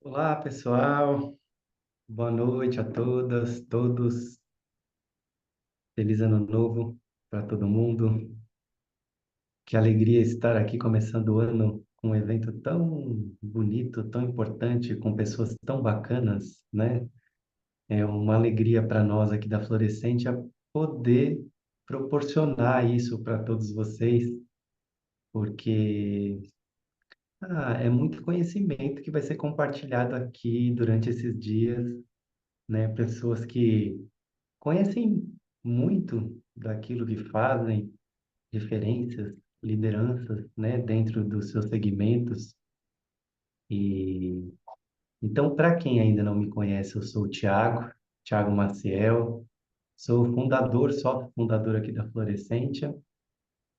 Olá, pessoal. Boa noite a todas, todos. Feliz ano novo para todo mundo. Que alegria estar aqui começando o ano com um evento tão bonito, tão importante, com pessoas tão bacanas, né? É uma alegria para nós aqui da Florescente a poder proporcionar isso para todos vocês, porque é muito conhecimento que vai ser compartilhado aqui durante esses dias, né? Pessoas que conhecem muito daquilo que fazem, referências, lideranças, né, dentro dos seus segmentos. E então, para quem ainda não me conhece, eu sou o Thiago Maciel, sou fundador, sócio fundador aqui da Florescentia,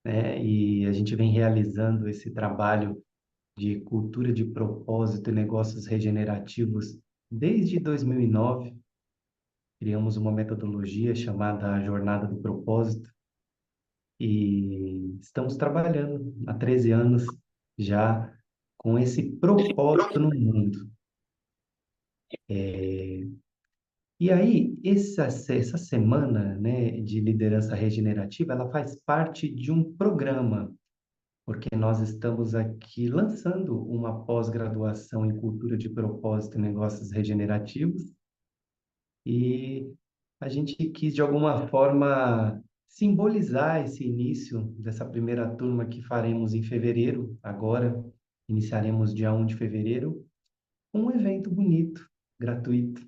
né, e a gente vem realizando esse trabalho de cultura de propósito e negócios regenerativos desde 2009. Criamos uma metodologia chamada Jornada do Propósito, e estamos trabalhando há 13 anos já com esse propósito no mundo. E aí, essa semana, né, de liderança regenerativa, ela faz parte de um programa, porque nós estamos aqui lançando uma pós-graduação em cultura de propósito e negócios regenerativos, e a gente quis, de alguma forma, simbolizar esse início dessa primeira turma que faremos em fevereiro, agora, iniciaremos dia 1 de fevereiro, um evento bonito, gratuito,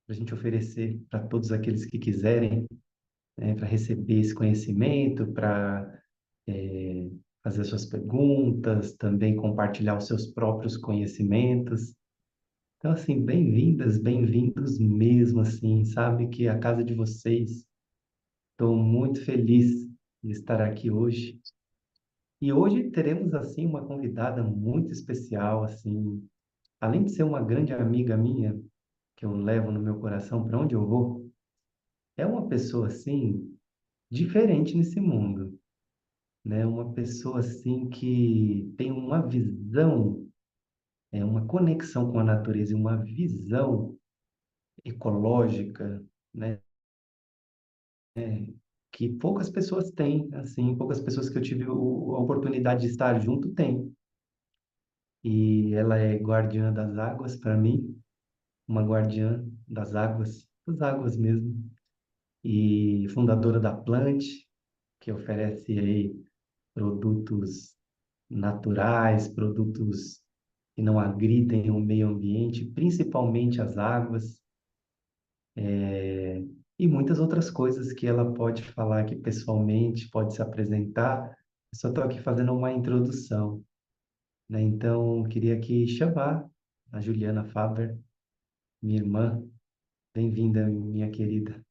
para a gente oferecer para todos aqueles que quiserem, né, para receber esse conhecimento, para fazer suas perguntas, também compartilhar os seus próprios conhecimentos. Então, assim, bem-vindas, bem-vindos mesmo, assim, sabe que a casa de vocês. Estou muito feliz de estar aqui hoje. E hoje teremos, assim, uma convidada muito especial, assim, além de ser uma grande amiga minha, que eu levo no meu coração para onde eu vou, é uma pessoa, assim, diferente nesse mundo, né? Uma pessoa, assim, que tem uma visão, uma conexão com a natureza e uma visão ecológica, né? Que poucas pessoas têm, assim, poucas pessoas que eu tive a oportunidade de estar junto têm. E ela é guardiã das águas para mim, uma guardiã das águas mesmo, e fundadora da Plant, que oferece aí produtos naturais, produtos que não agridem o meio ambiente, principalmente as águas, e muitas outras coisas que ela pode falar aqui pessoalmente, pode se apresentar. Eu só estou aqui fazendo uma introdução, né? Então, queria aqui chamar a Juliana Faber, minha irmã. Bem-vinda, minha querida.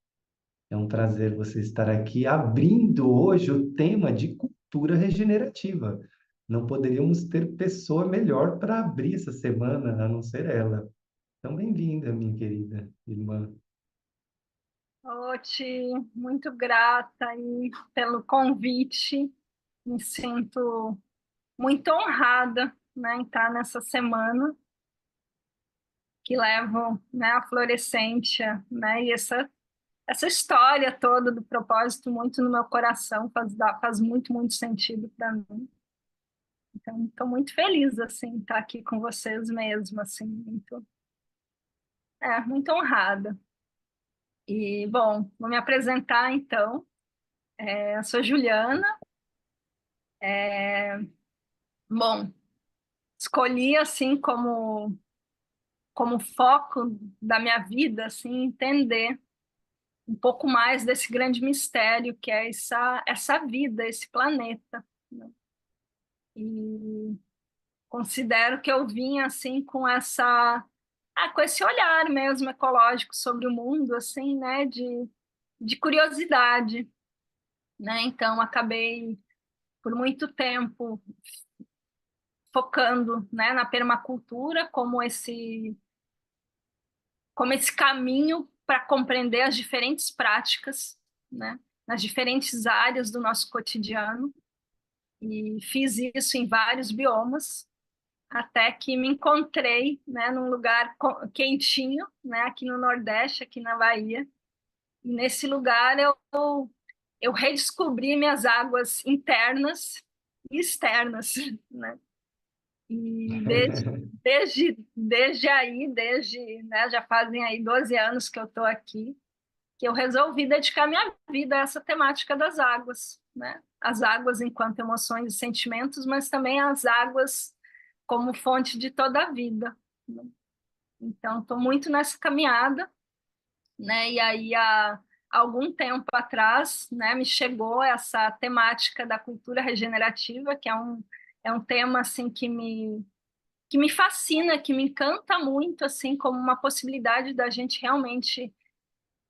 É um prazer você estar aqui abrindo hoje o tema de cultura regenerativa. Não poderíamos ter pessoa melhor para abrir essa semana, a não ser ela. Então, bem-vinda, minha querida irmã. Ti, muito grata aí pelo convite. Me sinto muito honrada, né, em estar nessa semana que levo, né, a Florescência, né, e essa história toda do propósito muito no meu coração, faz muito, muito sentido para mim. Então, estou muito feliz, assim, estar aqui com vocês mesmo, assim, muito honrada. E, bom, vou me apresentar, então. Eu sou Juliana. Bom, escolhi assim como foco da minha vida, assim, entender um pouco mais desse grande mistério que é essa vida, esse planeta, né? E considero que eu vim assim com esse olhar mesmo ecológico sobre o mundo, assim, né, de curiosidade, né? Então acabei por muito tempo focando, né, na permacultura como esse caminho para compreender as diferentes práticas, né, nas diferentes áreas do nosso cotidiano, e fiz isso em vários biomas, até que me encontrei, né, num lugar quentinho, né, aqui no Nordeste, aqui na Bahia. E nesse lugar eu redescobri minhas águas internas e externas, né? E desde aí, né, já fazem aí 12 anos que eu estou aqui, que eu resolvi dedicar minha vida a essa temática das águas, né? As águas enquanto emoções e sentimentos, mas também as águas como fonte de toda a vida, né? Então, estou muito nessa caminhada, né? E aí, há algum tempo atrás, né, me chegou essa temática da cultura regenerativa, que é um tema assim que me fascina, que me encanta muito, assim, como uma possibilidade da gente realmente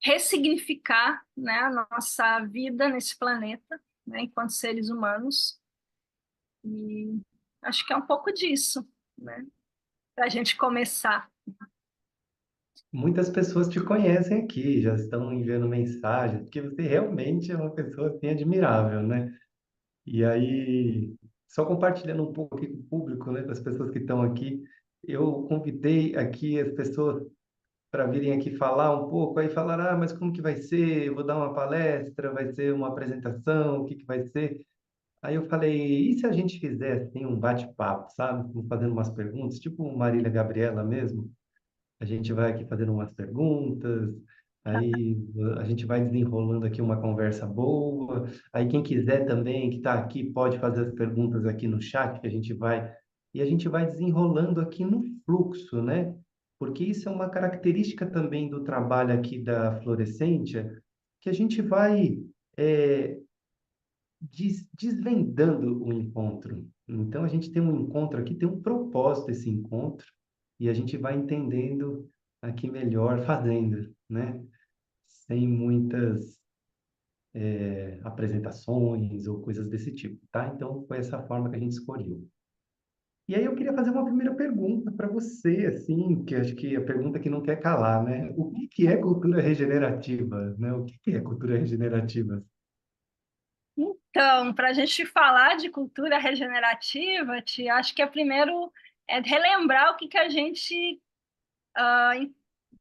ressignificar, né, a nossa vida nesse planeta, né, enquanto seres humanos. E acho que é um pouco disso, né, para a gente começar. Muitas pessoas te conhecem aqui, já estão enviando mensagens, porque você realmente é uma pessoa assim admirável, né? E aí, só compartilhando um pouco aqui com o público, né, com as pessoas que estão aqui, eu convidei aqui as pessoas para virem aqui falar um pouco, aí falaram, ah, mas como que vai ser? Eu vou dar uma palestra, vai ser uma apresentação, o que que vai ser? Aí eu falei, e se a gente fizer assim um bate-papo, sabe? Fazendo umas perguntas, tipo Marília Gabriela mesmo? A gente vai aqui fazendo umas perguntas, aí a gente vai desenrolando aqui uma conversa boa. Aí quem quiser também, que está aqui, pode fazer as perguntas aqui no chat, que a gente vai... E a gente vai desenrolando aqui no fluxo, né? Porque isso é uma característica também do trabalho aqui da Florescência, que a gente vai é, desvendando o encontro. Então, a gente tem um encontro aqui, tem um propósito esse encontro, e a gente vai entendendo aqui melhor fazendo, né? Sem muitas apresentações ou coisas desse tipo, tá? Então, foi essa forma que a gente escolheu. E aí eu queria fazer uma primeira pergunta para você, assim, que acho que é a pergunta que não quer calar, né? O que que é cultura regenerativa, né? O que que é cultura regenerativa? Então, para a gente falar de cultura regenerativa, acho que é primeiro relembrar o que, que a gente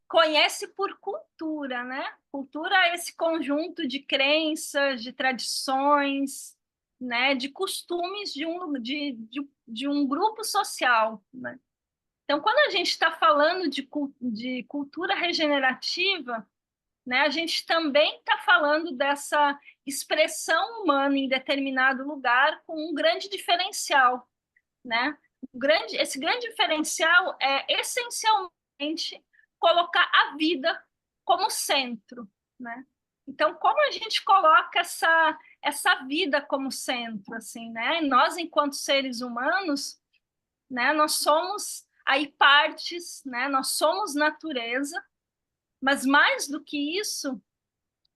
conhece por cultura, né? Cultura é esse conjunto de crenças, de tradições, né? De costumes de um grupo social, né? Então, quando a gente está falando de cultura regenerativa, né, a gente também está falando dessa expressão humana em determinado lugar com um grande diferencial, né? Esse grande diferencial é essencialmente colocar a vida como centro, né? Então, como a gente coloca essa vida como centro, assim, né? Nós, enquanto seres humanos, né? Nós somos aí partes, né? Nós somos natureza, mas mais do que isso,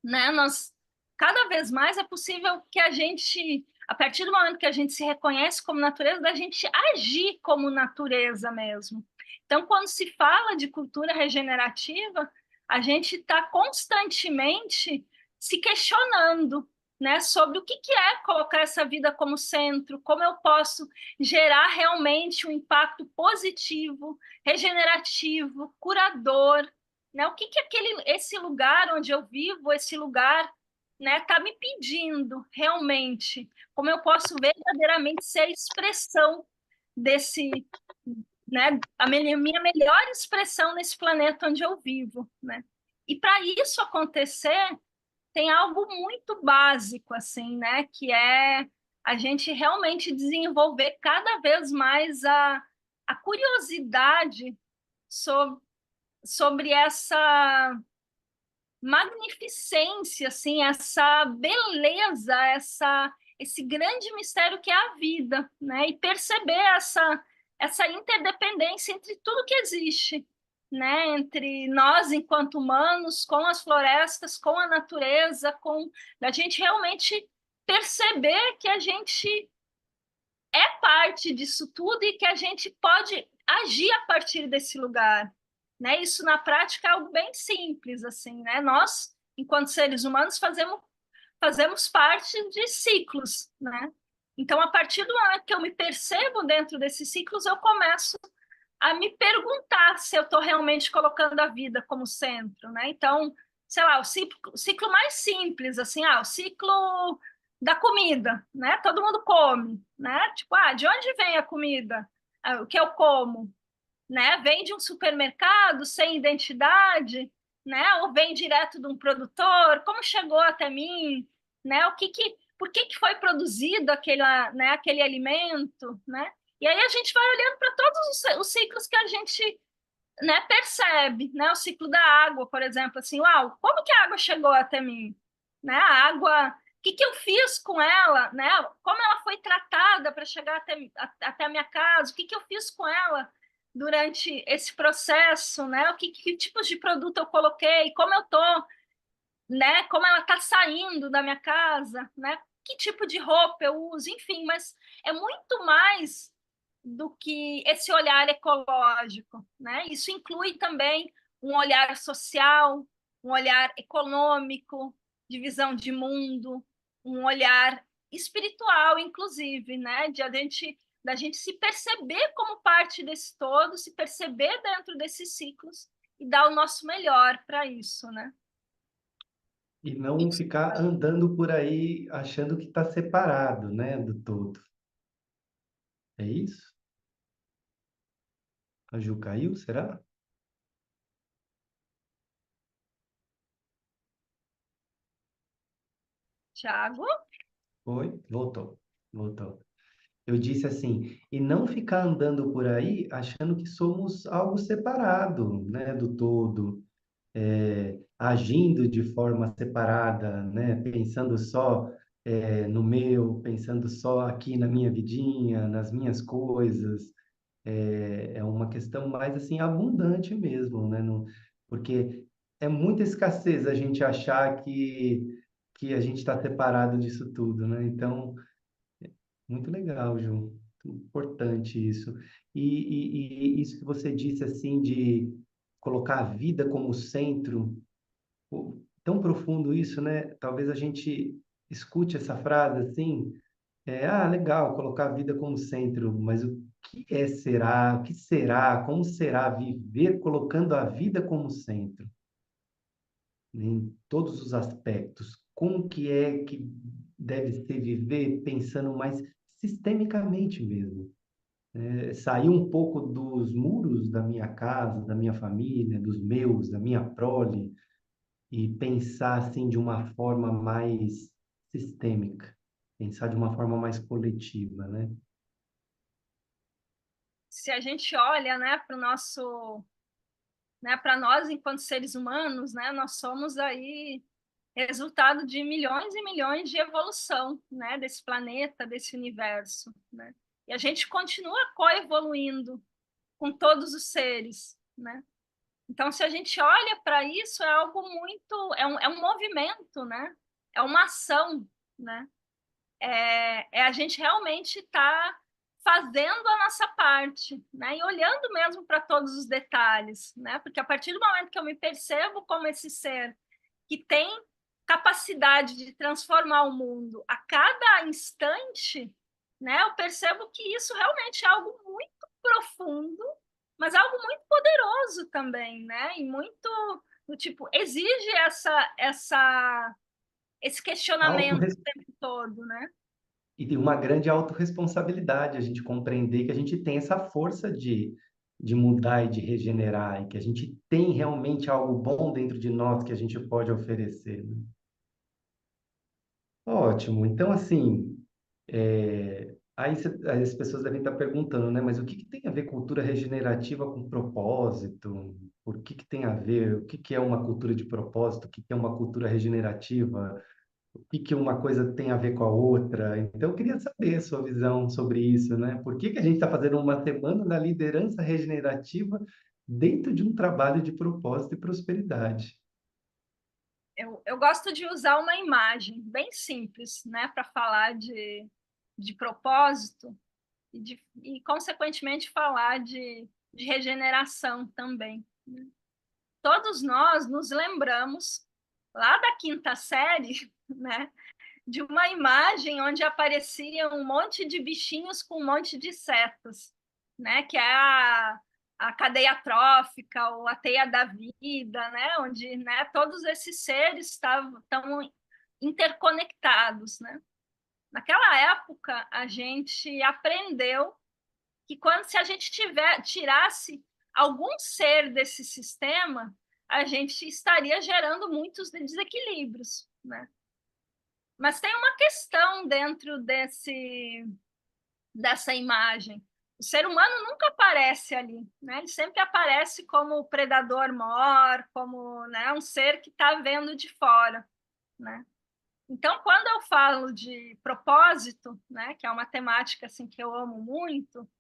né? Nós cada vez mais é possível que a gente, a partir do momento que a gente se reconhece como natureza, da gente agir como natureza mesmo. Então, quando se fala de cultura regenerativa, a gente está constantemente se questionando, né, sobre o que é colocar essa vida como centro, como eu posso gerar realmente um impacto positivo, regenerativo, curador, né? O que esse lugar onde eu vivo, esse lugar, né, está me pedindo realmente? Como eu posso verdadeiramente ser a expressão desse, né, a minha melhor expressão nesse planeta onde eu vivo, né? E para isso acontecer, tem algo muito básico, assim, né, que é a gente realmente desenvolver cada vez mais a curiosidade sobre, sobre essa magnificência, assim, essa beleza, esse grande mistério que é a vida, né? E perceber essa interdependência entre tudo que existe, né? Entre nós enquanto humanos, com as florestas, com a natureza, com a gente realmente perceber que a gente é parte disso tudo e que a gente pode agir a partir desse lugar, né? Isso na prática é algo bem simples, assim, né? Nós, enquanto seres humanos, fazemos parte de ciclos, né? Então, a partir do momento que eu me percebo dentro desses ciclos, eu começo a me perguntar se eu estou realmente colocando a vida como centro, né? Então, sei lá, o ciclo mais simples, assim, o ciclo da comida, né? Todo mundo come, né? Tipo, de onde vem a comida? O que eu como, né? Vem de um supermercado sem identidade, né? Ou vem direto de um produtor? Como chegou até mim, né? Por que que foi produzido aquele alimento, né? E aí a gente vai olhando para todos os ciclos que a gente, né, percebe, né? O ciclo da água, por exemplo, assim, uau, como que a água chegou até mim? Né? A água, o que que eu fiz com ela, né? Como ela foi tratada para chegar até a minha casa? O que que eu fiz com ela durante esse processo, né? Que tipos de produto eu coloquei? Como eu tô, né? Como ela está saindo da minha casa, né? Que tipo de roupa eu uso, enfim, mas é muito mais do que esse olhar ecológico, né? Isso inclui também um olhar social, um olhar econômico, de visão de mundo, um olhar espiritual, inclusive, né? Da gente se perceber como parte desse todo, se perceber dentro desses ciclos e dar o nosso melhor para isso, né? E não Isso. ficar andando por aí achando que está separado, né, do todo. É isso? A Ju caiu, será? Tiago? Foi? Voltou. Voltou. Eu disse assim, e não ficar andando por aí achando que somos algo separado, né, do todo, agindo de forma separada, né, pensando só no meu, pensando só aqui na minha vidinha, nas minhas coisas. É uma questão mais assim abundante mesmo, né? Porque é muita escassez a gente achar que a gente está separado disso tudo, né? Então, muito legal, Ju. Importante isso. E isso que você disse, assim, de colocar a vida como centro, pô, tão profundo isso, né? Talvez a gente escute essa frase assim, legal, colocar a vida como centro, mas o que é será? O que será? Como será viver colocando a vida como centro? Em todos os aspectos. Como que é que deve ser viver pensando mais sistemicamente mesmo? Sair um pouco dos muros da minha casa, da minha família, dos meus, da minha prole, e pensar assim de uma forma mais sistêmica, pensar de uma forma mais coletiva, né? Se a gente olha, né, para o nosso, né, para nós enquanto seres humanos, né, nós somos aí resultado de milhões e milhões de evolução, né, desse planeta, desse universo, né? E a gente continua coevoluindo com todos os seres, né? Então, se a gente olha para isso, é algo muito, é um movimento, né? É uma ação, né? É a gente realmente estar fazendo a nossa parte, né? E olhando mesmo para todos os detalhes, né? Porque a partir do momento que eu me percebo como esse ser que tem capacidade de transformar o mundo a cada instante, né? Eu percebo que isso realmente é algo muito profundo, mas algo muito poderoso também, né? E muito do tipo exige esse questionamento Autorres- o tempo todo, né? E uma grande autorresponsabilidade, a gente compreender que a gente tem essa força de mudar e de regenerar, e que a gente tem realmente algo bom dentro de nós que a gente pode oferecer, né? Ótimo. Então, assim, aí as pessoas devem estar perguntando, né? Mas o que que tem a ver cultura regenerativa com propósito? Por que tem a ver? O que que é uma cultura de propósito? O que que é uma cultura regenerativa? O que que uma coisa tem a ver com a outra? Então, eu queria saber a sua visão sobre isso, né? Por que que a gente está fazendo uma semana da liderança regenerativa dentro de um trabalho de propósito e prosperidade? Eu gosto de usar uma imagem bem simples, né, para falar de propósito consequentemente, falar de regeneração também, né? Todos nós nos lembramos lá da quinta série, né, de uma imagem onde aparecia um monte de bichinhos com um monte de setas, né? Que é a cadeia trófica, ou a teia da vida, né? Onde, né, todos esses seres estão interconectados, né? Naquela época, a gente aprendeu que quando se a gente tirasse algum ser desse sistema, a gente estaria gerando muitos desequilíbrios, né? Mas tem uma questão dentro dessa imagem. O ser humano nunca aparece ali, né? Ele sempre aparece como o predador mor, como, né, um ser que está vendo de fora, né? Então, quando eu falo de propósito, né, que é uma temática assim que eu amo muito,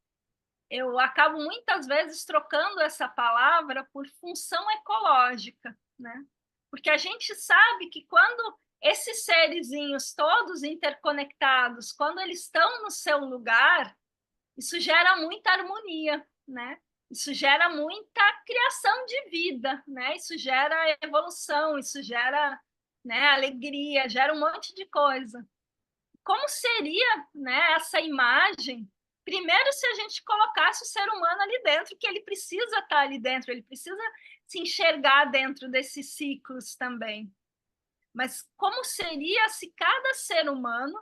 eu acabo muitas vezes trocando essa palavra por função ecológica, né? Porque a gente sabe que quando esses serizinhos todos interconectados, quando eles estão no seu lugar, isso gera muita harmonia, né? Isso gera muita criação de vida, né? Isso gera evolução, isso gera, né, alegria, gera um monte de coisa. Como seria, né, essa imagem? Primeiro, se a gente colocasse o ser humano ali dentro, que ele precisa estar ali dentro, ele precisa se enxergar dentro desses ciclos também. Mas como seria se cada ser humano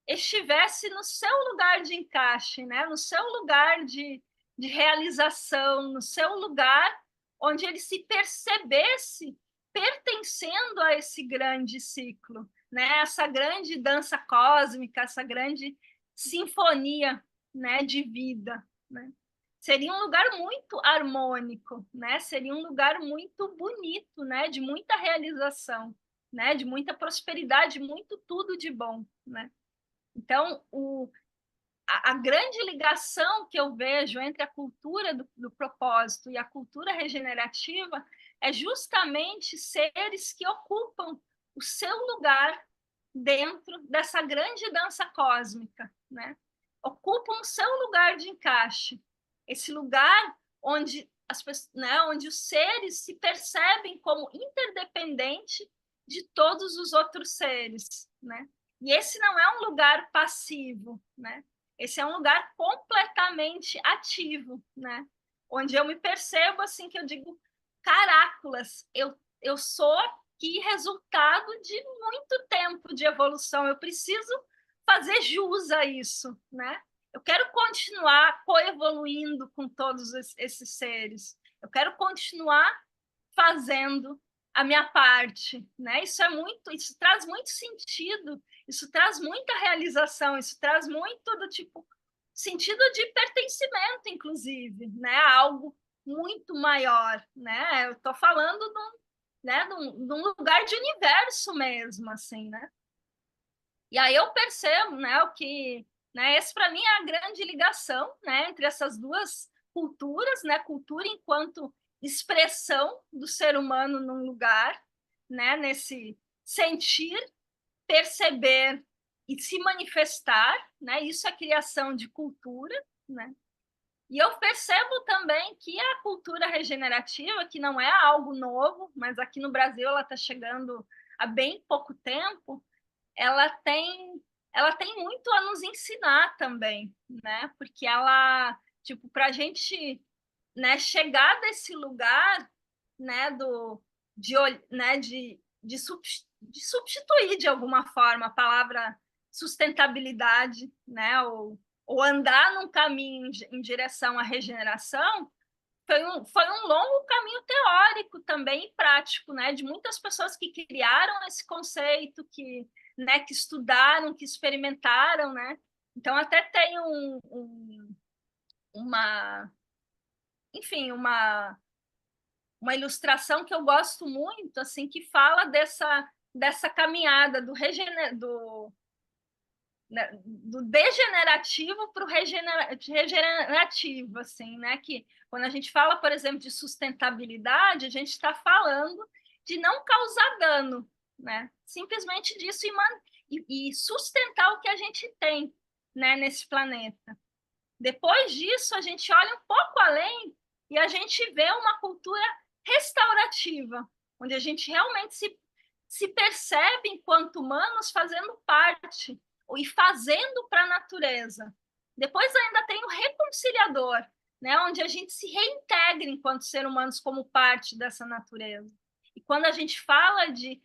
estivesse no seu lugar de encaixe, né? No seu lugar de realização, no seu lugar onde ele se percebesse pertencendo a esse grande ciclo, né? Essa grande dança cósmica, essa grande sinfonia, né, de vida, né? Seria um lugar muito harmônico, né? Seria um lugar muito bonito, né? De muita realização, né? De muita prosperidade, muito tudo de bom, né? Então, a grande ligação que eu vejo entre a cultura do propósito e a cultura regenerativa é justamente seres que ocupam o seu lugar dentro dessa grande dança cósmica, né? Ocupam o seu lugar de encaixe, esse lugar onde né, onde os seres se percebem como interdependente de todos os outros seres, né? E esse não é um lugar passivo, né? Esse é um lugar completamente ativo, né? Onde eu me percebo assim que eu digo, caracolas, eu sou aqui resultado de muito tempo de evolução. Eu preciso fazer jus a isso, né? Eu quero continuar coevoluindo com todos esses seres. Eu quero continuar fazendo a minha parte, né? Isso traz muito sentido, isso traz muita realização, isso traz muito do tipo sentido de pertencimento, inclusive, né? Algo muito maior, né? Eu estou falando de um lugar de universo mesmo, assim, né? E aí eu percebo, né, o que, né, esse para mim é a grande ligação, né, entre essas duas culturas, né, cultura enquanto expressão do ser humano num lugar, né, nesse sentir, perceber e se manifestar, né, isso é criação de cultura, né. E eu percebo também que a cultura regenerativa, que não é algo novo, mas aqui no Brasil ela está chegando há bem pouco tempo, ela tem ela tem muito a nos ensinar também, né? Porque ela, tipo, para a gente, né, chegar desse lugar, né, de, né, de substituir de alguma forma a palavra sustentabilidade, né, ou andar num caminho em direção à regeneração, foi um longo caminho teórico também e prático, né, de muitas pessoas que criaram esse conceito, né, que estudaram, que experimentaram, né? Então até tem uma, enfim, uma ilustração que eu gosto muito, assim, que fala dessa caminhada do degenerativo para o regenerativo, assim, né? Que quando a gente fala, por exemplo, de sustentabilidade, a gente está falando de não causar dano, né? Simplesmente disso e sustentar o que a gente tem, né, nesse planeta. Depois disso, a gente olha um pouco além e a gente vê uma cultura restaurativa, onde a gente realmente se percebe enquanto humanos fazendo parte e fazendo para a natureza. Depois ainda tem o reconciliador, né, onde a gente se reintegra enquanto ser humanos como parte dessa natureza. E quando a gente fala de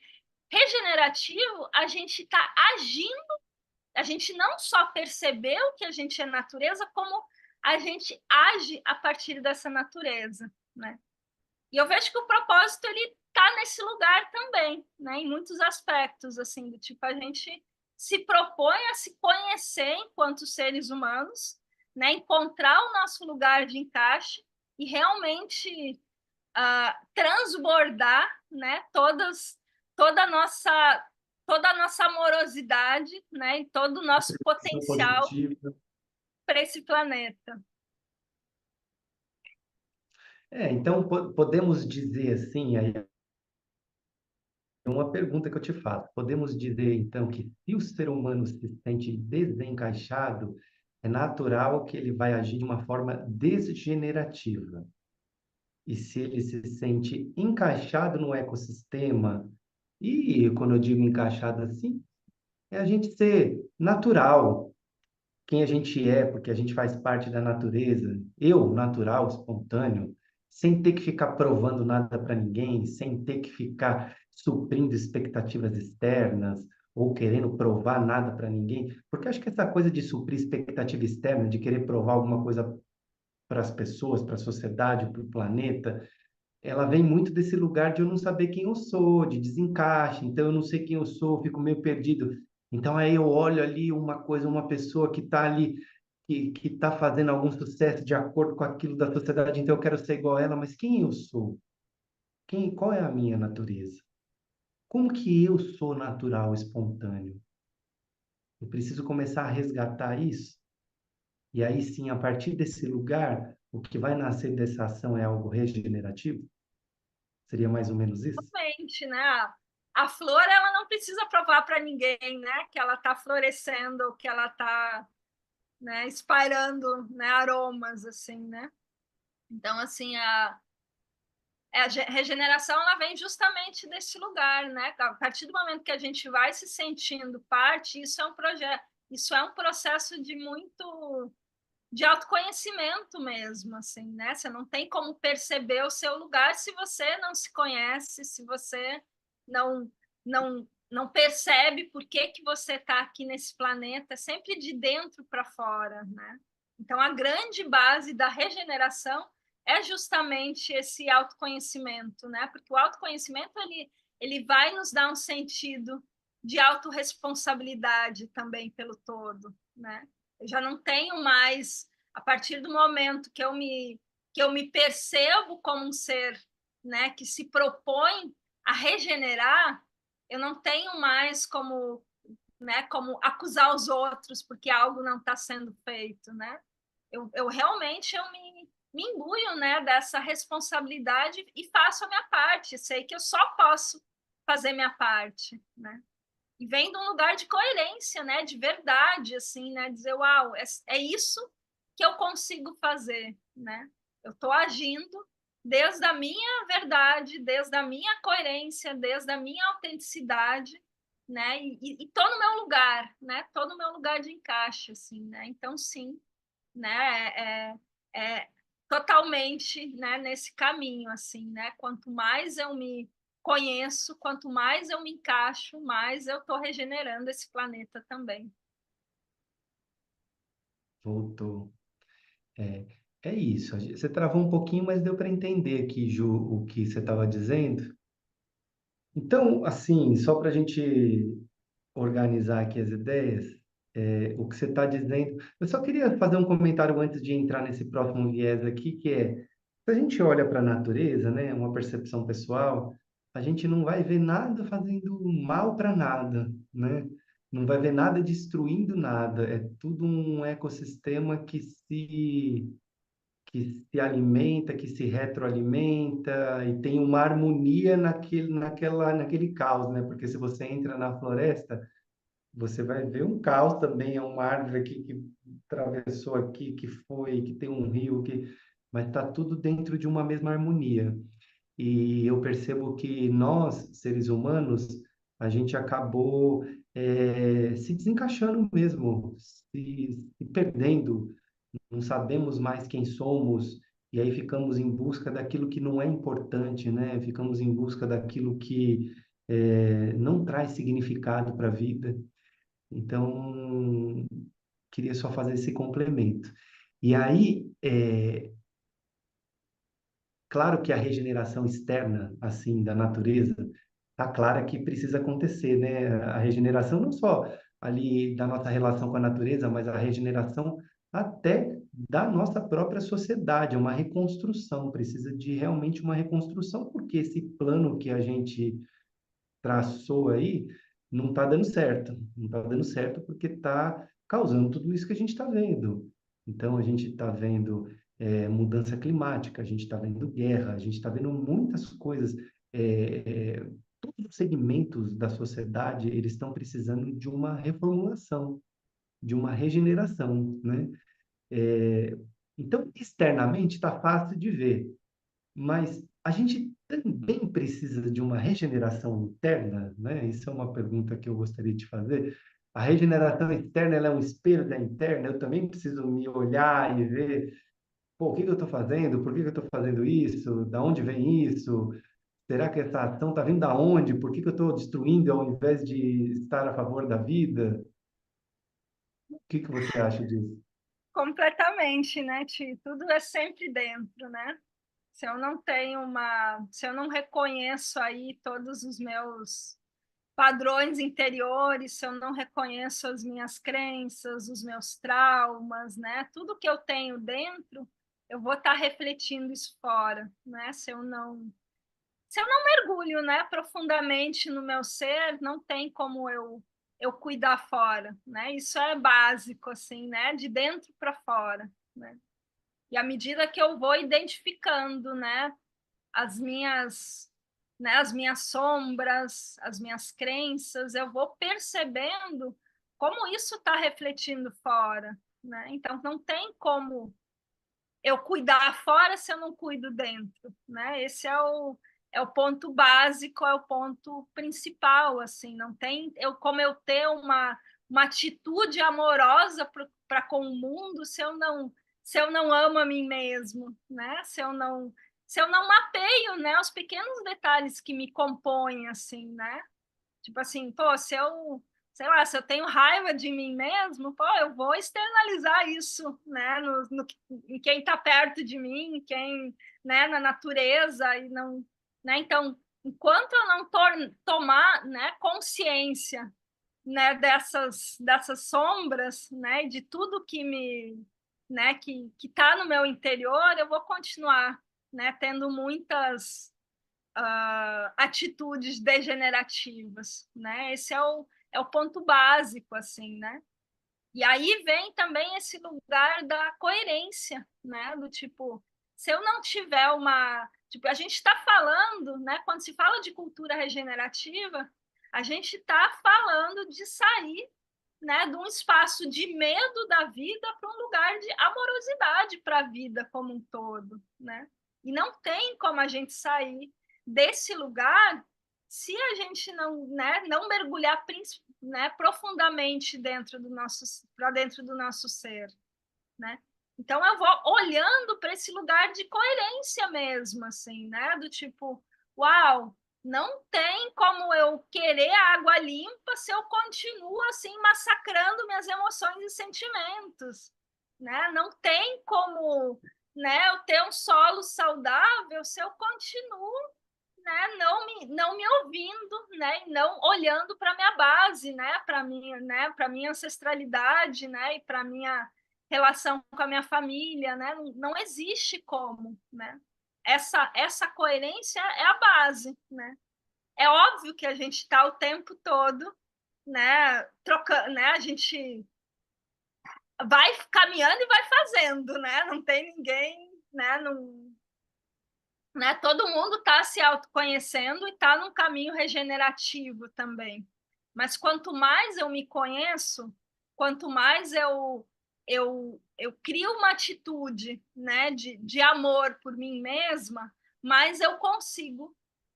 regenerativo, a gente está agindo, a gente não só percebeu que a gente é natureza, como a gente age a partir dessa natureza, né? E eu vejo que o propósito ele está nesse lugar também, né? Em muitos aspectos, assim, do tipo a gente se propõe a se conhecer enquanto seres humanos, né? Encontrar o nosso lugar de encaixe e realmente transbordar, né? Toda a nossa amorosidade, né? E todo o nosso São potencial positivas. para esse planeta. Então, podemos dizer assim, aí é uma pergunta que eu te faço. Podemos dizer, então, que se o ser humano se sente desencaixado, é natural que ele vai agir de uma forma desgenerativa. E se ele se sente encaixado no ecossistema, e quando eu digo encaixado assim, é a gente ser natural, quem a gente é, porque a gente faz parte da natureza, eu, natural, espontâneo, sem ter que ficar provando nada para ninguém, sem ter que ficar suprindo expectativas externas ou querendo provar nada para ninguém, porque acho que essa coisa de suprir expectativa externa, de querer provar alguma coisa para as pessoas, para a sociedade, para o planeta, ela vem muito desse lugar de eu não saber quem eu sou, de desencaixe, então eu não sei quem eu sou, fico meio perdido. Então aí eu olho ali uma coisa, uma pessoa que está ali, que está fazendo algum sucesso de acordo com aquilo da sociedade, então eu quero ser igual a ela, mas quem eu sou? Qual é a minha natureza? Como que eu sou natural, espontâneo? Eu preciso começar a resgatar isso. E aí sim, a partir desse lugar, o que vai nascer dessa ação é algo regenerativo? Seria mais ou menos isso? Realmente, né? A flor ela não precisa provar para ninguém, né, que ela está florescendo, que ela está, né, espalhando, né, aromas assim, né? Então assim a regeneração ela vem justamente desse lugar, né? A partir do momento que a gente vai se sentindo parte, isso é um projeto, isso é um processo de muito de autoconhecimento mesmo, assim, né? Você não tem como perceber o seu lugar se você não se conhece, se você não não percebe por que que você está aqui nesse planeta, é sempre de dentro para fora, né? Então a grande base da regeneração é justamente esse autoconhecimento, né? Porque o autoconhecimento ele vai nos dar um sentido de autorresponsabilidade também pelo todo, né? Eu já não tenho mais, a partir do momento que eu me percebo como um ser, né, que se propõe a regenerar, eu não tenho mais como, né, como acusar os outros porque algo não está sendo feito, né? Eu realmente me imbuio, né, dessa responsabilidade e faço a minha parte. Sei que eu só posso fazer minha parte, né? E vem de um lugar de coerência, né, de verdade, assim, né, dizer, uau, é isso que eu consigo fazer, né? Eu estou agindo desde a minha verdade, desde a minha coerência, desde a minha autenticidade, né? E tô no meu lugar, né? Tô no meu lugar de encaixe, assim, né? Então, sim, né? É totalmente, né? Nesse caminho, assim, né? Quanto mais eu me conheço, quanto mais eu me encaixo, mais eu estou regenerando esse planeta também. Voltou. É, é isso. Você travou um pouquinho, mas deu para entender aqui, Ju, o que você estava dizendo. Então, assim, só para a gente organizar aqui as ideias, o que você está dizendo. Eu só queria fazer um comentário antes de entrar nesse próximo viés aqui, que é, se a gente olha para a natureza, né, uma percepção pessoal, a gente não vai ver nada fazendo mal para nada, né? Não vai ver nada destruindo nada. É tudo um ecossistema que se alimenta, que se retroalimenta e tem uma harmonia naquele caos, né? Porque se você entra na floresta, você vai ver um caos também, é uma árvore aqui que atravessou aqui, que foi, que tem um rio, mas está tudo dentro de uma mesma harmonia. E eu percebo que nós, seres humanos, a gente acabou se desencaixando mesmo, se perdendo, não sabemos mais quem somos, e aí ficamos em busca daquilo que não é importante, né? Ficamos em busca daquilo que não traz significado para a vida. Então, queria só fazer esse complemento. E aí, claro que a regeneração externa, assim, da natureza, tá clara que precisa acontecer, né? A regeneração não só ali da nossa relação com a natureza, mas a regeneração até da nossa própria sociedade, é uma reconstrução, precisa de realmente uma reconstrução, porque esse plano que a gente traçou aí não está dando certo. Não está dando certo porque está causando tudo isso que a gente está vendo. Então, a gente está vendo mudança climática, a gente está vendo guerra, a gente está vendo muitas coisas. Todos os segmentos da sociedade, eles estão precisando de uma reformulação, de uma regeneração, né? É, então, externamente está fácil de ver, mas a gente também precisa de uma regeneração interna, né? Isso é uma pergunta que eu gostaria de fazer. A regeneração externa, ela é um espelho da interna. Eu também preciso me olhar e ver, pô, o que que eu estou fazendo? Por que que eu estou fazendo isso? Da onde vem isso? Será que essa ação está vindo da onde? Por que que eu estou destruindo ao invés de estar a favor da vida? O que que você acha disso? Completamente, né, Ti? Tudo é sempre dentro, né? Se eu não reconheço aí todos os meus padrões interiores, se eu não reconheço as minhas crenças, os meus traumas, né? Tudo que eu tenho dentro, eu vou estar refletindo isso fora, né? Se eu não mergulho, né, profundamente no meu ser, não tem como eu cuidar fora, né? Isso é básico assim, né? De dentro para fora, né? E à medida que eu vou identificando, né, as minhas, né, as minhas sombras, as minhas crenças, eu vou percebendo como isso está refletindo fora, né? Então não tem como eu cuidar fora se eu não cuido dentro, né? Esse é o ponto básico, é o ponto principal, assim, não tem como eu ter uma atitude amorosa para com o mundo se eu não amo a mim mesmo, né? Se eu não mapeio, né, os pequenos detalhes que me compõem, assim, né? Tipo assim, pô, se eu, sei lá, se eu tenho raiva de mim mesmo, pô, eu vou externalizar isso, né, em quem está perto de mim, em quem, né, na natureza e não, né? Então, enquanto eu não tomar, né, consciência, né, dessas sombras, né, de tudo que me, né, que está no meu interior, eu vou continuar, né, tendo muitas atitudes degenerativas, né? Esse é o ponto básico, assim, né? E aí vem também esse lugar da coerência, né? Do tipo, se eu não tiver uma... Tipo, a gente está falando, né? Quando se fala de cultura regenerativa, a gente está falando de sair, né, de um espaço de medo da vida para um lugar de amorosidade para a vida como um todo, né? E não tem como a gente sair desse lugar se a gente não, né, não mergulhar, né, profundamente para dentro do nosso ser, né? Então eu vou olhando para esse lugar de coerência mesmo, assim, né? Do tipo, uau, não tem como eu querer a água limpa se eu continuo assim massacrando minhas emoções e sentimentos, né? Não tem como, né, eu ter um solo saudável se eu continuo, né, não me ouvindo, né, e não olhando para minha base, né, para minha ancestralidade, né, e para minha relação com a minha família, né? Não existe como, né? Essa coerência é a base, né? É óbvio que a gente está o tempo todo, né, trocando, né? A gente vai caminhando e vai fazendo, né? Não tem ninguém, né? Não, né? Todo mundo está se autoconhecendo e está num caminho regenerativo também. Mas quanto mais eu me conheço, quanto mais eu crio uma atitude, né, de amor por mim mesma, mais eu consigo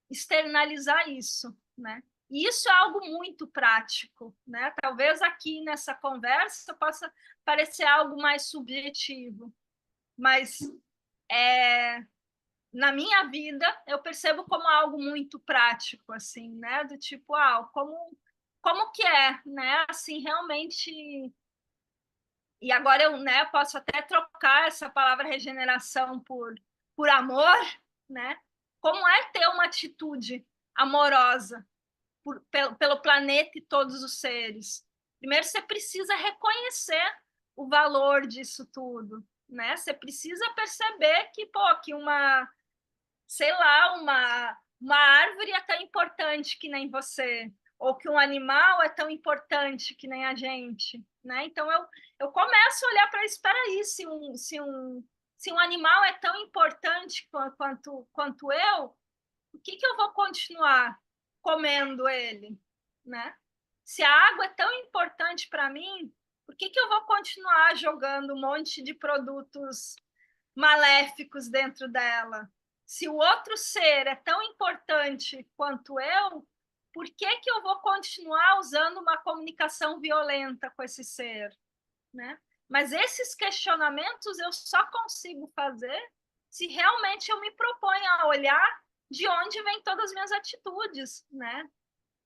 externalizar isso, né? E isso é algo muito prático, né? Talvez aqui nessa conversa possa parecer algo mais subjetivo, mas na minha vida eu percebo como algo muito prático, assim, né? Do tipo, como que é, né? Assim, realmente. E agora eu, né, posso até trocar essa palavra regeneração por amor, né? Como é ter uma atitude amorosa pelo planeta e todos os seres? Primeiro, você precisa reconhecer o valor disso tudo, né? Você precisa perceber que, pô, que sei lá, uma árvore é tão importante que nem você, ou que um animal é tão importante que nem a gente, né? Então eu começo a olhar para isso, espera aí, se um animal é tão importante quanto eu, por que eu vou continuar comendo ele, né? Se a água é tão importante para mim, por que eu vou continuar jogando um monte de produtos maléficos dentro dela? Se o outro ser é tão importante quanto eu, por que eu vou continuar usando uma comunicação violenta com esse ser, né? Mas esses questionamentos eu só consigo fazer se realmente eu me proponho a olhar de onde vêm todas as minhas atitudes, né?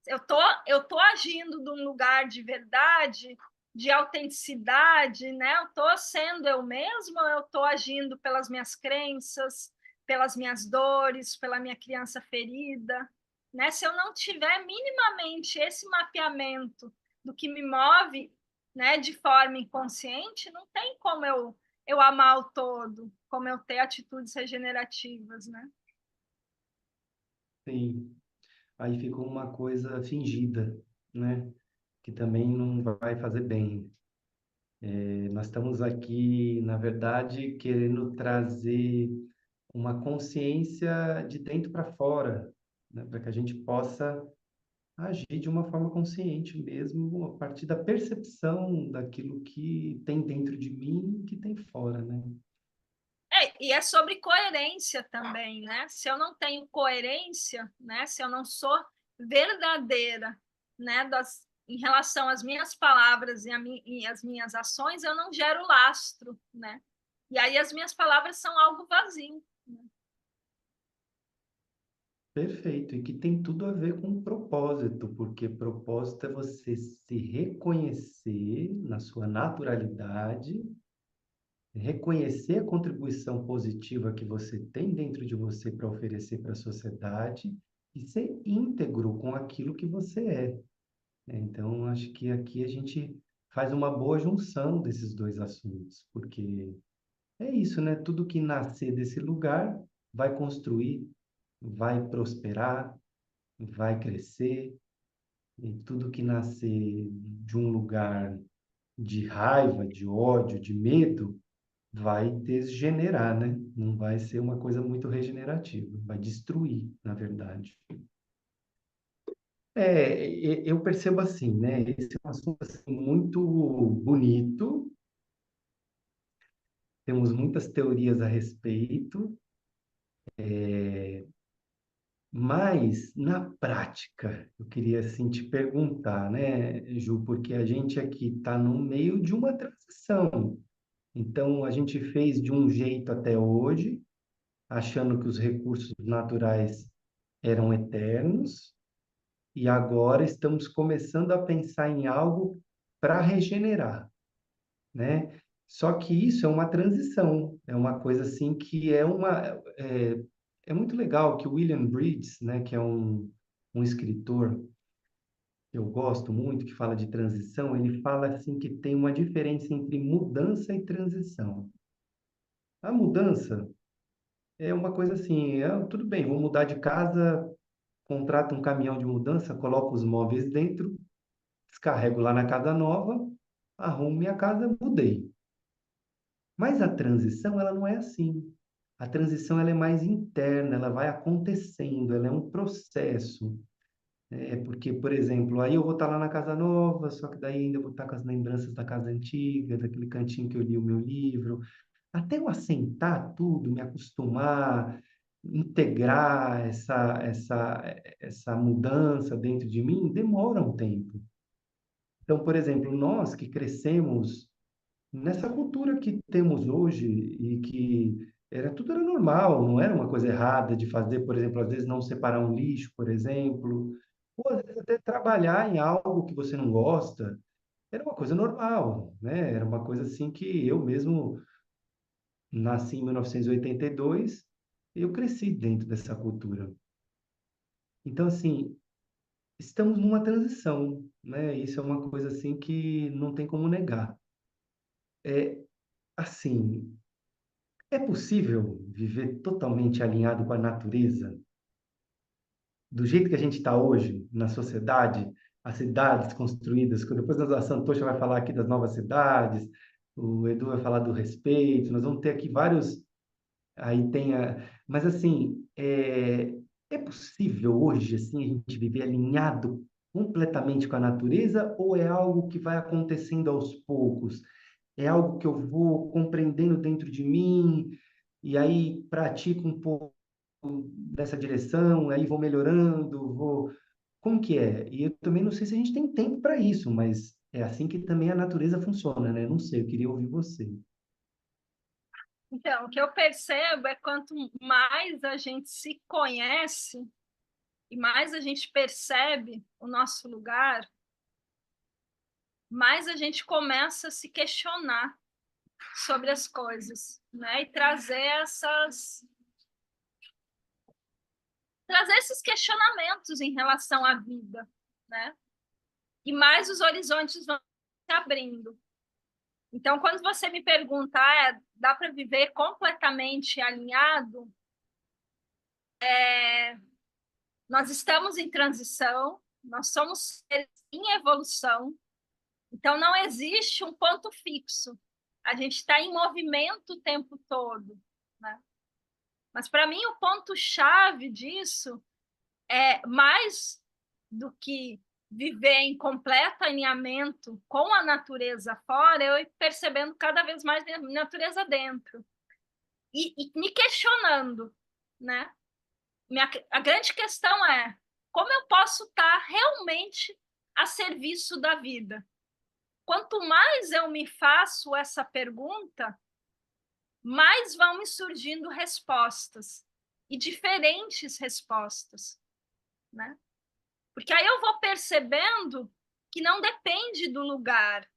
Eu tô agindo de um lugar de verdade, de autenticidade, né? Eu tô sendo eu mesma, eu tô agindo pelas minhas crenças, pelas minhas dores, pela minha criança ferida, né? Se eu não tiver minimamente esse mapeamento do que me move, né, de forma inconsciente, não tem como eu amar o todo, como eu ter atitudes regenerativas, né? Sim. Aí ficou uma coisa fingida, né? Que também não vai fazer bem. Nós estamos aqui, na verdade, querendo trazer uma consciência de dentro para fora, né? Para que a gente possa agir de uma forma consciente mesmo, a partir da percepção daquilo que tem dentro de mim e que tem fora, né? E é sobre coerência também, né? Se eu não tenho coerência, né? Se eu não sou verdadeira, né? Em relação às minhas palavras e às minhas ações, eu não gero lastro, né? E aí as minhas palavras são algo vazio. Perfeito, e que tem tudo a ver com propósito, porque propósito é você se reconhecer na sua naturalidade, reconhecer a contribuição positiva que você tem dentro de você para oferecer para a sociedade e ser íntegro com aquilo que você é, né? Então, acho que aqui a gente faz uma boa junção desses dois assuntos, porque é isso, né? Tudo que nascer desse lugar vai construir, vai prosperar, vai crescer, e tudo que nascer de um lugar de raiva, de ódio, de medo, vai degenerar, né? Não vai ser uma coisa muito regenerativa, vai destruir, na verdade. Eu percebo assim, né? Esse é um assunto assim, muito bonito, temos muitas teorias a respeito, mas na prática, eu queria assim te perguntar, né, Ju, porque a gente aqui está no meio de uma transição. Então, a gente fez de um jeito até hoje, achando que os recursos naturais eram eternos, e agora estamos começando a pensar em algo para regenerar, né? Só que isso é uma transição, é uma coisa assim que é muito legal que o William Bridges, né, que é um escritor que eu gosto muito, que fala de transição, ele fala assim que tem uma diferença entre mudança e transição. A mudança é uma coisa assim, tudo bem, vou mudar de casa, contrato um caminhão de mudança, coloco os móveis dentro, descarrego lá na casa nova, arrumo minha casa, mudei. Mas a transição, ela não é assim. A transição, ela é mais interna, ela vai acontecendo, ela é um processo. Porque, por exemplo, aí eu vou estar lá na casa nova, só que daí ainda vou estar com as lembranças da casa antiga, daquele cantinho que eu li o meu livro. Até eu assentar tudo, me acostumar, integrar essa mudança dentro de mim demora um tempo. Então, por exemplo, nós que crescemos nessa cultura que temos hoje e que tudo era normal, não era uma coisa errada de fazer, por exemplo, às vezes não separar um lixo, por exemplo, ou às vezes até trabalhar em algo que você não gosta, era uma coisa normal, né? Era uma coisa assim que eu mesmo nasci em 1982, eu cresci dentro dessa cultura. Então, assim, estamos numa transição, né? Isso é uma coisa assim que não tem como negar. Assim, é possível viver totalmente alinhado com a natureza, do jeito que a gente está hoje na sociedade, as cidades construídas, que depois a Santocha vai falar aqui das novas cidades, o Edu vai falar do respeito, nós vamos ter aqui vários, aí tem mas assim, é possível hoje assim a gente viver alinhado completamente com a natureza ou é algo que vai acontecendo aos poucos? É algo que eu vou compreendendo dentro de mim e aí pratico um pouco dessa direção, aí vou melhorando, vou. Como que é? E eu também não sei se a gente tem tempo para isso, mas é assim que também a natureza funciona, né? Não sei, eu queria ouvir você. Então, o que eu percebo é quanto mais a gente se conhece e mais a gente percebe o nosso lugar, mais a gente começa a se questionar sobre as coisas, né? E trazer esses questionamentos em relação à vida, né? E mais os horizontes vão se abrindo. Então, quando você me pergunta, dá para viver completamente alinhado? Nós estamos em transição, nós somos seres em evolução, então não existe um ponto fixo. A gente está em movimento o tempo todo, né? Mas para mim o ponto-chave disso é mais do que viver em completo alinhamento com a natureza fora, eu ir percebendo cada vez mais a natureza dentro e me questionando, né? A grande questão é como eu posso estar realmente a serviço da vida. Quanto mais eu me faço essa pergunta, mais vão me surgindo respostas e diferentes respostas, né? Porque aí eu vou percebendo que não depende do lugar,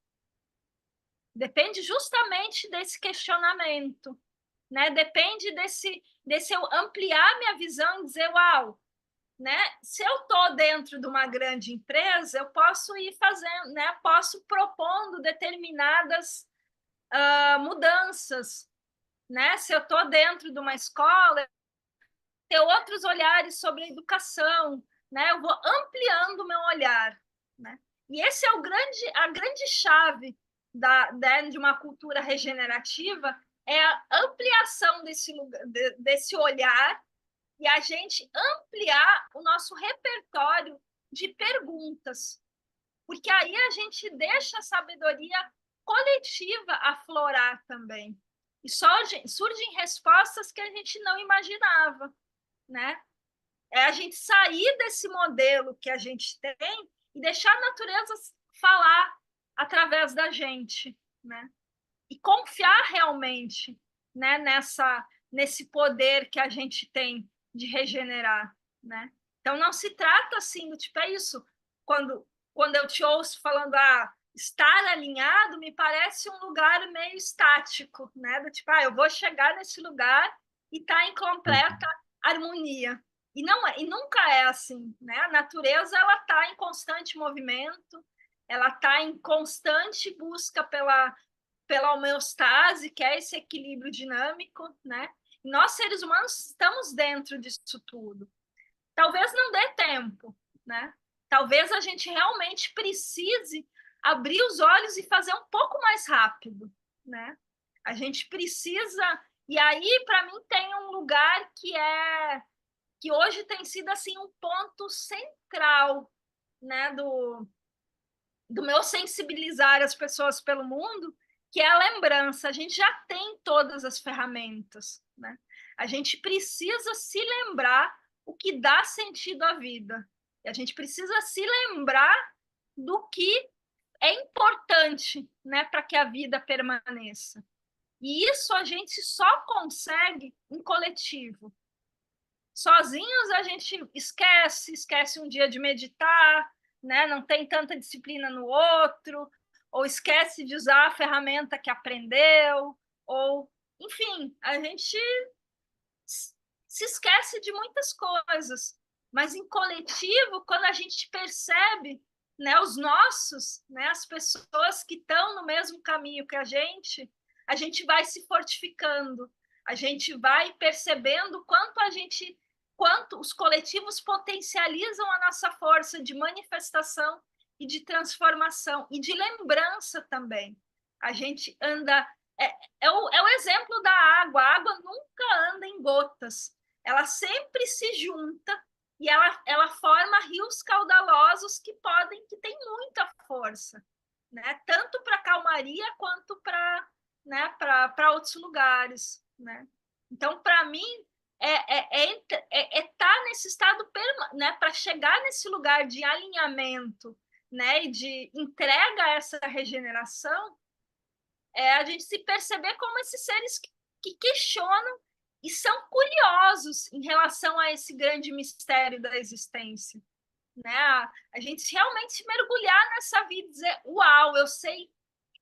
depende justamente desse questionamento, né? Depende desse eu ampliar minha visão e dizer, uau, né? Se eu estou dentro de uma grande empresa, eu posso ir fazendo, né? Posso propondo determinadas mudanças, né? Se eu estou dentro de uma escola, ter outros olhares sobre a educação, né? Eu vou ampliando o meu olhar, né? E esse é a grande chave de uma cultura regenerativa, é a ampliação desse olhar e a gente ampliar o nosso repertório de perguntas, porque aí a gente deixa a sabedoria coletiva aflorar também. E surgem respostas que a gente não imaginava, né? É a gente sair desse modelo que a gente tem e deixar a natureza falar através da gente, né? E confiar realmente, né, nesse poder que a gente tem de regenerar, né? Então não se trata assim do tipo, é isso. Quando eu te ouço falando, estar alinhado me parece um lugar meio estático, né? Do tipo, eu vou chegar nesse lugar e tá em completa harmonia. E não é, e nunca é assim, né? A natureza ela tá em constante movimento, ela tá em constante busca pela homeostase, que é esse equilíbrio dinâmico, né? E nós, seres humanos, estamos dentro disso tudo. Talvez não dê tempo, né? Talvez a gente realmente precise abrir os olhos e fazer um pouco mais rápido, né? A gente precisa. E aí, para mim, tem um lugar que hoje tem sido assim um ponto central, né, do meu sensibilizar as pessoas pelo mundo, que é a lembrança. A gente já tem todas as ferramentas, né? A gente precisa se lembrar o que dá sentido à vida. E a gente precisa se lembrar do que é importante, né, para que a vida permaneça. E isso a gente só consegue em coletivo. Sozinhos a gente esquece um dia de meditar, né? Não tem tanta disciplina no outro, ou esquece de usar a ferramenta que aprendeu, ou, enfim, a gente se esquece de muitas coisas. Mas em coletivo, quando a gente percebe, né, os nossos, né, as pessoas que estão no mesmo caminho que a gente vai se fortificando, a gente vai percebendo quanto os coletivos potencializam a nossa força de manifestação e de transformação e de lembrança também. A gente anda é o exemplo da água. A água nunca anda em gotas, ela sempre se junta e ela forma rios caudalosos que têm muita força, né? Tanto para calmaria quanto para, né, para outros lugares, né? Então, para mim, tá nesse estado, né, para chegar nesse lugar de alinhamento, né, e de entrega a essa regeneração, a gente se perceber como esses seres que questionam e são curiosos em relação a esse grande mistério da existência, né? A gente realmente mergulhar nessa vida e dizer, uau, eu sei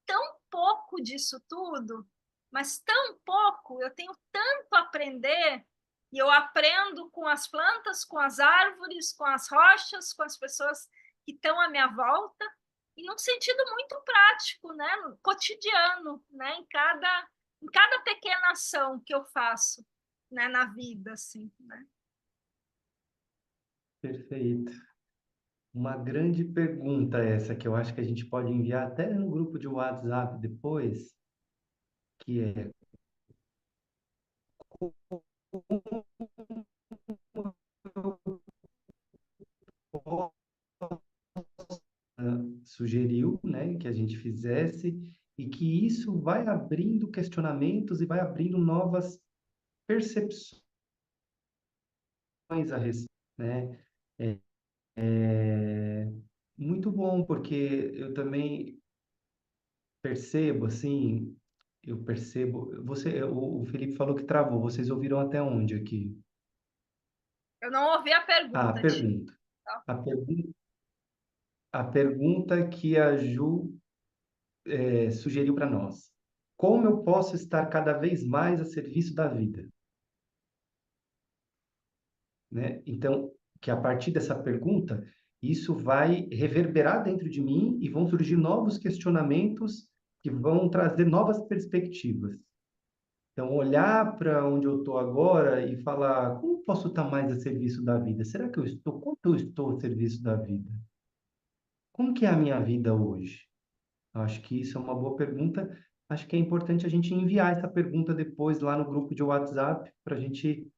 tão pouco disso tudo, mas tão pouco, eu tenho tanto a aprender, e eu aprendo com as plantas, com as árvores, com as rochas, com as pessoas que estão à minha volta, e num sentido muito prático, né, no cotidiano, né, em cada pequena ação que eu faço, né, na vida, assim, né? Perfeito. Uma grande pergunta essa, que eu acho que a gente pode enviar até no grupo de WhatsApp depois, que é sugeriu, né, que a gente fizesse e que isso vai abrindo questionamentos e vai abrindo novas percepções a respeito, né? É, é muito bom, porque eu também percebo, assim, eu percebo, o Felipe falou que travou, vocês ouviram até onde aqui? Eu não ouvi a Ah, pergunta, Ti. pergunta. A pergunta que a Ju sugeriu para nós. Como eu posso estar cada vez mais a serviço da vida? Né? Então, que a partir dessa pergunta, isso vai reverberar dentro de mim e vão surgir novos questionamentos que vão trazer novas perspectivas. Então, olhar para onde eu estou agora e falar, como posso estar mais a serviço da vida? Será que eu estou, quanto eu estou a serviço da vida? Como que é a minha vida hoje? Eu acho que isso é uma boa pergunta. Acho que é importante a gente enviar essa pergunta depois lá no grupo de WhatsApp para a gente.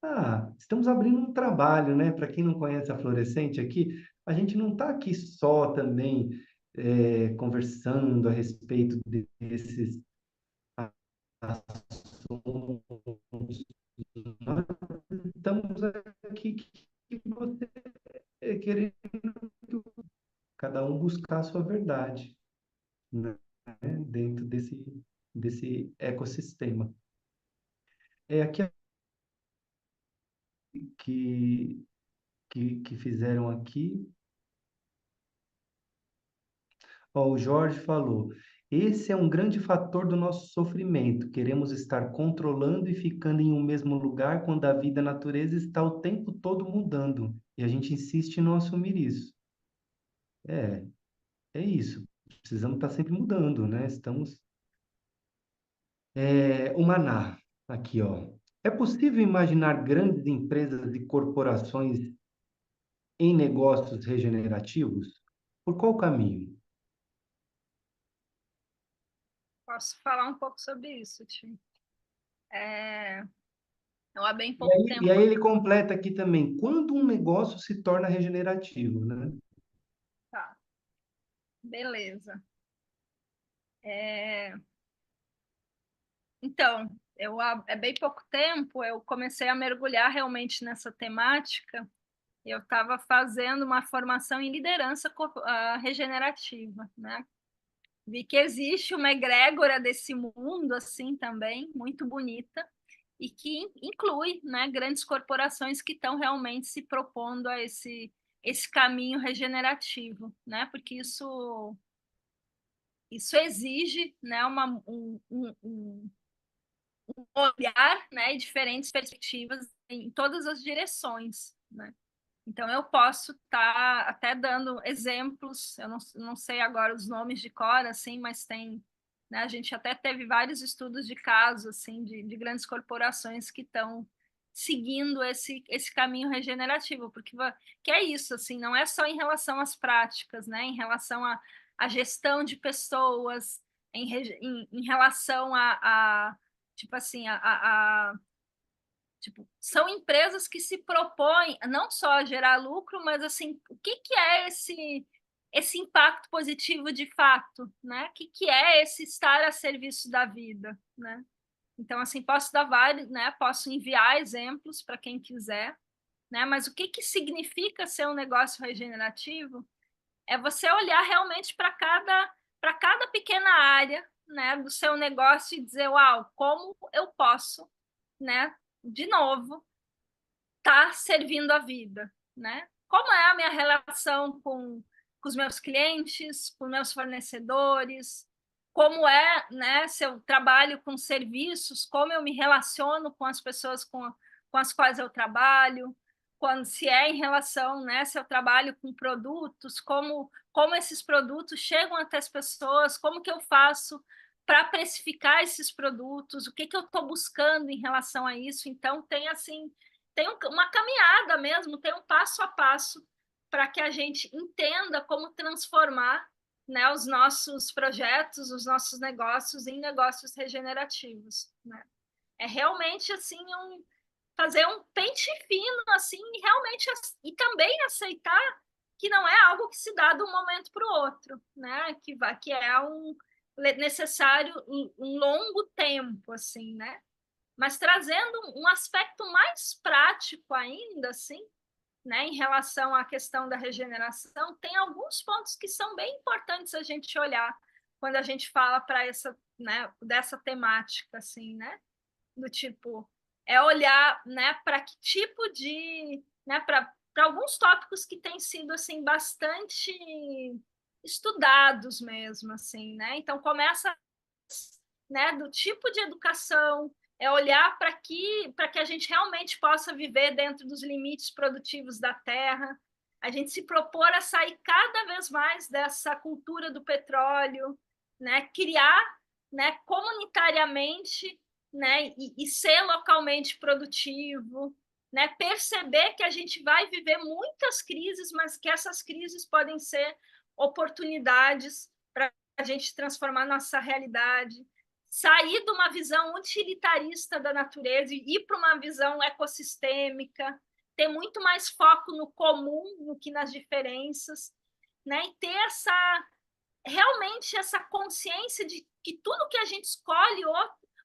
Ah, estamos abrindo um trabalho, né? Para quem não conhece a Florescente aqui, a gente não está aqui só também conversando a respeito desses assuntos. Nós estamos aqui que você querendo cada um buscar a sua verdade, né? Dentro desse ecossistema. É aqui que, que fizeram aqui. Ó, o Jorge falou: esse é um grande fator do nosso sofrimento. Queremos estar controlando e ficando em um mesmo lugar quando a vida, a natureza está o tempo todo mudando. E a gente insiste em não assumir isso. É, é isso. Precisamos estar sempre mudando, né? Estamos. O Maná, aqui, ó. É possível imaginar grandes empresas e corporações em negócios regenerativos? Por qual caminho? Posso falar um pouco sobre isso, Ti. É, eu há bem E pouco aí, e tempo. aí ele completa aqui também, quando um negócio se torna regenerativo, né? Tá, beleza. É, então, é bem pouco tempo, eu comecei a mergulhar realmente nessa temática. Eu estava fazendo uma formação em liderança regenerativa, né? Vi que existe uma egrégora desse mundo assim também, muito bonita, e que inclui, né, grandes corporações que estão realmente se propondo a esse caminho regenerativo, né? Porque isso exige, né, um olhar, né, e diferentes perspectivas em todas as direções, né? Então, eu posso estar até dando exemplos, eu não sei agora os nomes de cor, assim, mas tem, né, a gente até teve vários estudos de casos, assim, de grandes corporações que estão seguindo esse caminho regenerativo, porque que é isso, assim, não é só em relação às práticas, né, em relação à gestão de pessoas, em relação tipo assim, tipo, são empresas que se propõem não só a gerar lucro, mas assim, o que é esse impacto positivo de fato, né? O que é esse estar a serviço da vida, né? Então, assim, posso dar vários, né? Posso enviar exemplos para quem quiser, né? Mas o que significa ser um negócio regenerativo é você olhar realmente para cada pequena área, né, do seu negócio e dizer, uau, como eu posso, né, de novo, estar servindo a vida, né? Como é a minha relação com os meus clientes, com meus fornecedores, como é, né, se eu trabalho com serviços, como eu me relaciono com as pessoas com as quais eu trabalho, quando se é em relação, né, se eu trabalho com produtos, como esses produtos chegam até as pessoas, como que eu faço para precificar esses produtos, o que eu estou buscando em relação a isso. Então, tem assim, tem uma caminhada mesmo, tem um passo a passo para que a gente entenda como transformar, né, os nossos projetos, os nossos negócios em negócios regenerativos, né? É realmente assim fazer um pente fino assim e realmente e também aceitar que não é algo que se dá de um momento para o outro, né? Que é necessário um longo tempo assim, né? Mas trazendo um aspecto mais prático ainda, assim, né, em relação à questão da regeneração, tem alguns pontos que são bem importantes a gente olhar quando a gente fala para essa, né, dessa temática, assim, né, do tipo, é olhar, né, para que tipo de, né, para alguns tópicos que têm sido assim bastante estudados mesmo, assim, né? Então começa, né, do tipo de educação, é olhar para que a gente realmente possa viver dentro dos limites produtivos da terra, a gente se propor a sair cada vez mais dessa cultura do petróleo, né, criar, né, comunitariamente, né, e ser localmente produtivo, né, perceber que a gente vai viver muitas crises, mas que essas crises podem ser oportunidades para a gente transformar nossa realidade, sair de uma visão utilitarista da natureza e ir para uma visão ecossistêmica, ter muito mais foco no comum do que nas diferenças, né? E ter realmente essa consciência de que tudo que a gente escolhe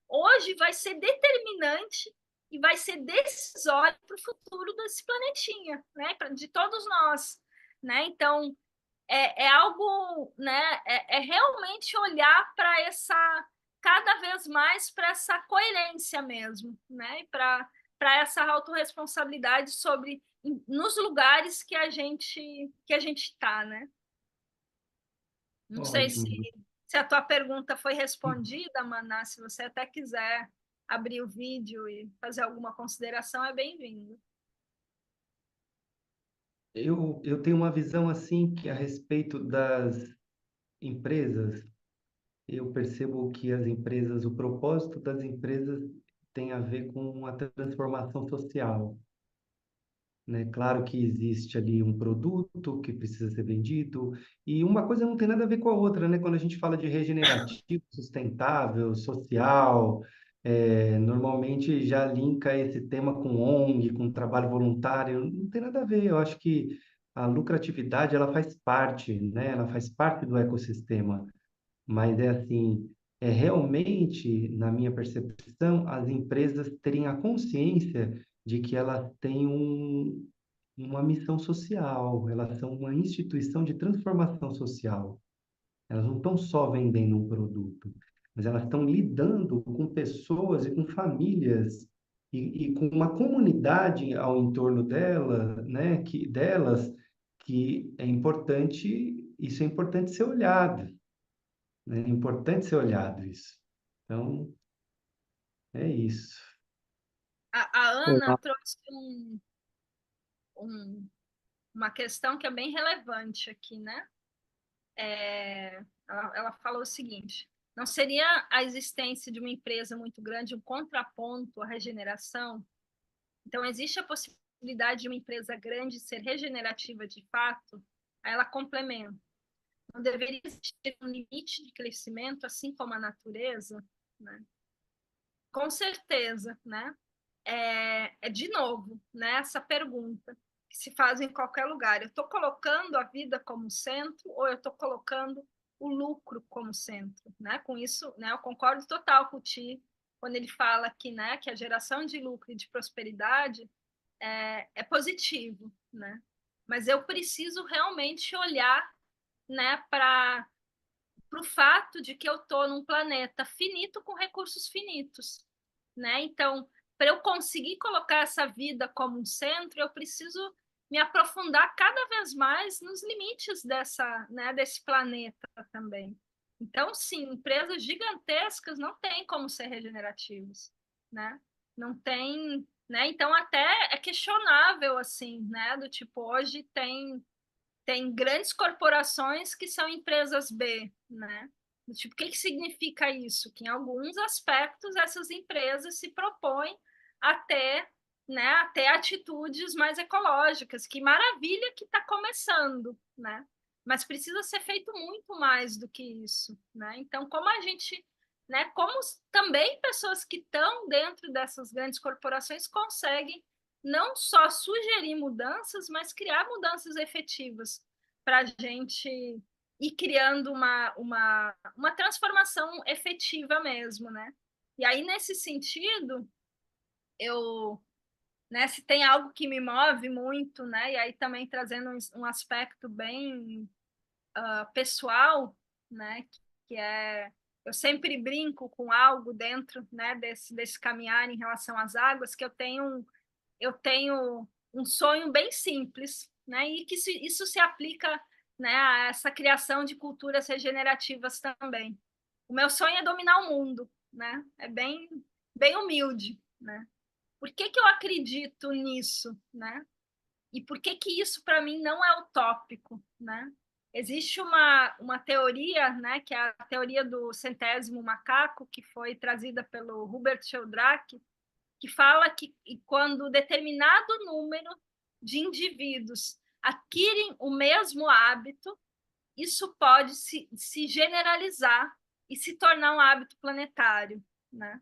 hoje vai ser determinante e vai ser decisório para o futuro desse planetinha, né? De todos nós, né? Então, é algo, né? É realmente olhar para cada vez mais para essa coerência mesmo, né? E para essa autorresponsabilidade sobre nos lugares que a gente está, né? Não sei Ótimo. se a tua pergunta foi respondida, Maná, se você até quiser abrir o vídeo e fazer alguma consideração, é bem-vindo. Eu tenho uma visão assim que a respeito das empresas, eu percebo que as empresas, o propósito das empresas tem a ver com a transformação social, né? Claro que existe ali um produto que precisa ser vendido, e uma coisa não tem nada a ver com a outra, né? Quando a gente fala de regenerativo, sustentável, social, normalmente já linka esse tema com ONG, com trabalho voluntário, não tem nada a ver. Eu acho que a lucratividade, ela faz parte, né? Ela faz parte do ecossistema, mas é assim, é realmente, na minha percepção, as empresas terem a consciência de que elas têm uma missão social, elas são uma instituição de transformação social. Elas não estão só vendendo um produto, mas elas estão lidando com pessoas e com famílias e com uma comunidade ao entorno dela, né, que é importante, isso é importante ser olhado, né? É importante ser olhado isso. Então, é isso. A Ana Olá. trouxe um- uma questão que é bem relevante aqui, né? Ela falou o seguinte: não seria a existência de uma empresa muito grande um contraponto à regeneração? Então, existe a possibilidade de uma empresa grande ser regenerativa de fato? Aí ela complementa: não deveria existir um limite de crescimento, assim como a natureza? Né? Com certeza, né? De novo, né, essa pergunta que se faz em qualquer lugar. Eu estou colocando a vida como centro ou eu estou colocando o lucro como centro? Né? Com isso, né, eu concordo total com o Ti, quando ele fala que, né, que a geração de lucro e de prosperidade é positivo, né? Mas eu preciso realmente olhar, né, para o fato de que eu estou num planeta finito com recursos finitos, né? Então, para eu conseguir colocar essa vida como um centro, eu preciso me aprofundar cada vez mais nos limites né, desse planeta também. Então, sim, empresas gigantescas não têm como ser regenerativas, né? Não tem, né? Então até é questionável assim, né? Do tipo, hoje tem grandes corporações que são empresas B, né? Tipo, o que significa isso? Que em alguns aspectos essas empresas se propõem a ter, né, a ter atitudes mais ecológicas. Que maravilha que está começando, né? Mas precisa ser feito muito mais do que isso, né? Então, como a gente, né, como também pessoas que estão dentro dessas grandes corporações conseguem não só sugerir mudanças, mas criar mudanças efetivas para a gente ir criando uma transformação efetiva mesmo, né? E aí, nesse sentido, eu, né, se tem algo que me move muito, né, e aí também trazendo um aspecto bem pessoal, né, que é eu sempre brinco com algo dentro, né, desse caminhar em relação às águas, que eu tenho um sonho bem simples, né? E que isso se aplica, né, a essa criação de culturas regenerativas também. O meu sonho é dominar o mundo, né? É bem humilde, né? Por que que eu acredito nisso, né? E por que que isso para mim não é utópico, né? Existe uma teoria, né, que é a teoria do centésimo macaco, que foi trazida pelo Hubert Sheldrake, que fala que quando determinado número de indivíduos adquirem o mesmo hábito, isso pode se generalizar e se tornar um hábito planetário, né?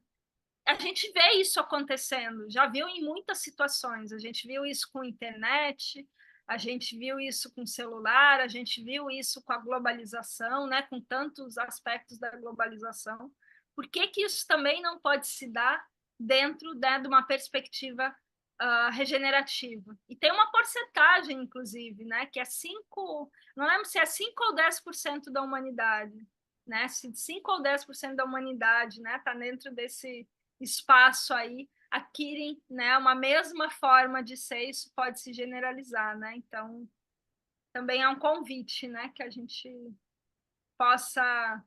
A gente vê isso acontecendo, já viu em muitas situações. A gente viu isso com a internet, a gente viu isso com o celular, a gente viu isso com a globalização, né? Com tantos aspectos da globalização. Por que que isso também não pode se dar dentro, né, de uma perspectiva regenerativa? E tem uma porcentagem, inclusive, né, que é 5, não lembro se é 5 ou 10% da humanidade, né? Se 5 ou 10% da humanidade, né, está dentro desse espaço aí adquirem, né, uma mesma forma de ser, isso pode se generalizar, né? Então, também é um convite, né, que a gente possa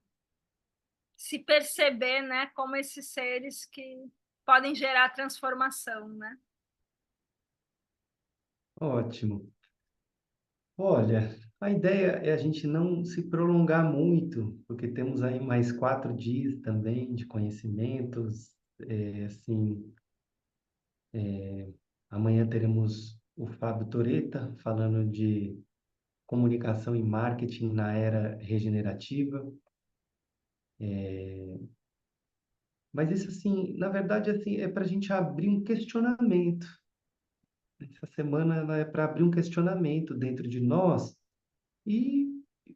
se perceber, né, como esses seres que podem gerar transformação, né? Ótimo. Olha, a ideia é a gente não se prolongar muito, porque temos aí mais 4 dias também de conhecimentos. Assim, amanhã teremos o Fábio Toreta falando de comunicação e marketing na era regenerativa. Mas isso, assim, na verdade, assim, é para a gente abrir um questionamento. Essa semana ela é para abrir um questionamento dentro de nós e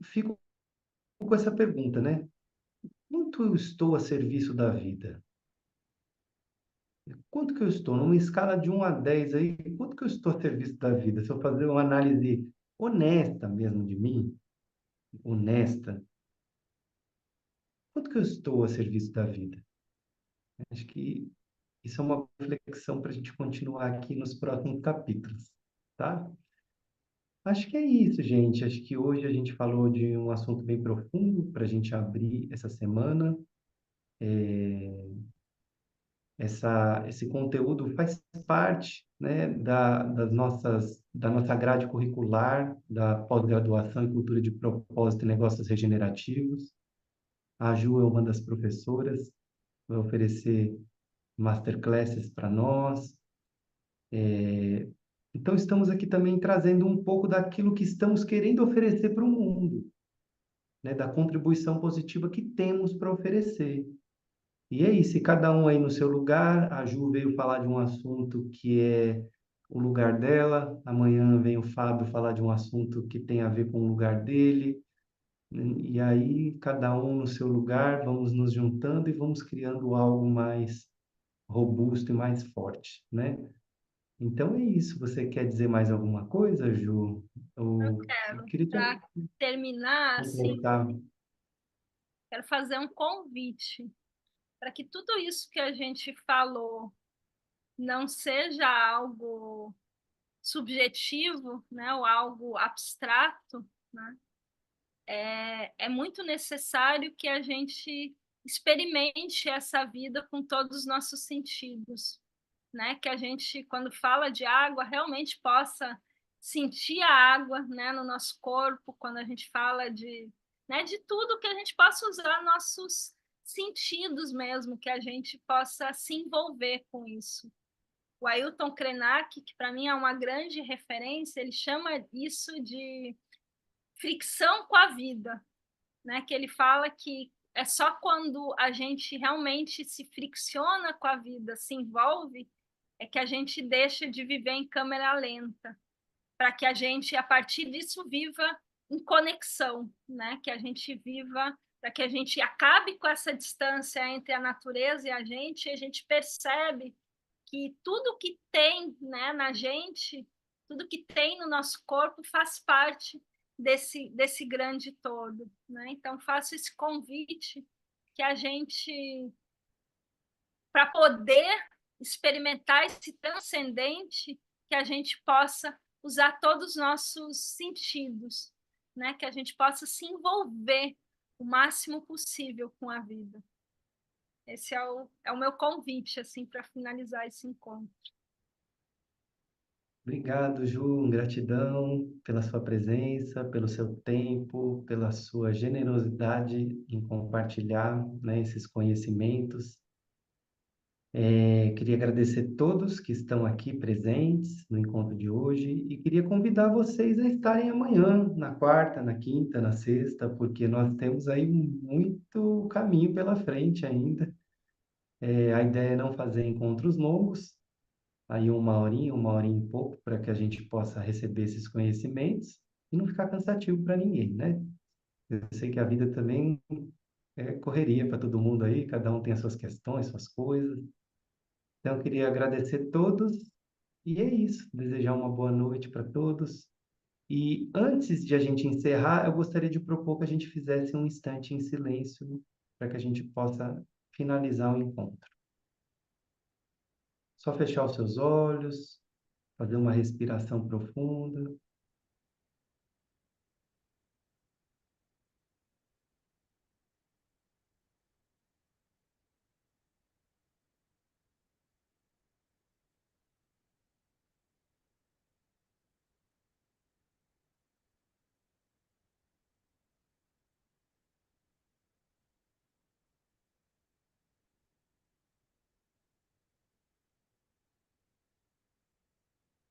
fico com essa pergunta, né? quanto eu estou a serviço da vida? Quanto que eu estou? Numa escala de 1 a 10 aí, quanto que eu estou a serviço da vida? Se eu fazer uma análise honesta mesmo de mim, honesta, quanto que eu estou a serviço da vida? Acho que isso é uma reflexão para a gente continuar aqui nos próximos capítulos, tá? Acho que é isso, gente. Acho que hoje a gente falou de um assunto bem profundo para a gente abrir essa semana. Esse conteúdo faz parte, né, da nossa grade curricular, da pós-graduação em cultura de propósito e negócios regenerativos. A Ju é uma das professoras, vai oferecer masterclasses para nós. Então, estamos aqui também trazendo um pouco daquilo que estamos querendo oferecer para o mundo, né, da contribuição positiva que temos para oferecer. E é isso, e cada um aí no seu lugar. A Ju veio falar de um assunto que é o lugar dela, amanhã vem o Fábio falar de um assunto que tem a ver com o lugar dele, né? E aí, cada um no seu lugar, vamos nos juntando e vamos criando algo mais robusto e mais forte, né? Então é isso. Você quer dizer mais alguma coisa, Ju? Eu Eu quero, queria te para terminar, assim, completar. quero fazer um convite para que tudo isso que a gente falou não seja algo subjetivo, né, ou algo abstrato, né? É muito necessário que a gente experimente essa vida com todos os nossos sentidos, né? Que a gente, quando fala de água, realmente possa sentir a água, né, no nosso corpo, quando a gente fala de, né, de tudo que a gente possa usar nossos sentidos mesmo, que a gente possa se envolver com isso. O Ailton Krenak, que para mim é uma grande referência, ele chama isso de fricção com a vida, né? Que ele fala que é só quando a gente realmente se fricciona com a vida, se envolve, é que a gente deixa de viver em câmera lenta, para que a gente, a partir disso, viva em conexão, né? Que a gente viva, para que a gente acabe com essa distância entre a natureza e a gente percebe que tudo que tem, né, na gente, tudo que tem no nosso corpo faz parte desse grande todo, né? Então faço esse convite que a gente, para poder experimentar esse transcendente, que a gente possa usar todos os nossos sentidos, né? Que a gente possa se envolver o máximo possível com a vida. Esse é o meu convite, assim, para finalizar esse encontro. Obrigado, Ju. Gratidão pela sua presença, pelo seu tempo, pela sua generosidade em compartilhar, né, esses conhecimentos. Queria agradecer todos que estão aqui presentes no encontro de hoje e queria convidar vocês a estarem amanhã, na quarta, na quinta, na sexta, porque nós temos aí muito caminho pela frente ainda. A ideia é não fazer encontros longos, aí 1 horinha e pouco, para que a gente possa receber esses conhecimentos e não ficar cansativo para ninguém, né? Eu sei que a vida também é correria para todo mundo aí, cada um tem as suas questões, suas coisas. Então, eu queria agradecer a todos e é isso. Desejar uma boa noite para todos. E antes de a gente encerrar, eu gostaria de propor que a gente fizesse um instante em silêncio para que a gente possa finalizar o encontro. Só fechar os seus olhos, fazer uma respiração profunda.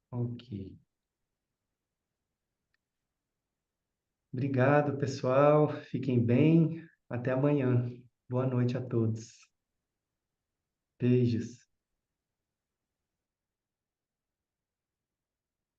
Ok. Obrigado, pessoal. Fiquem bem. Até amanhã. Boa noite a todos. Beijos.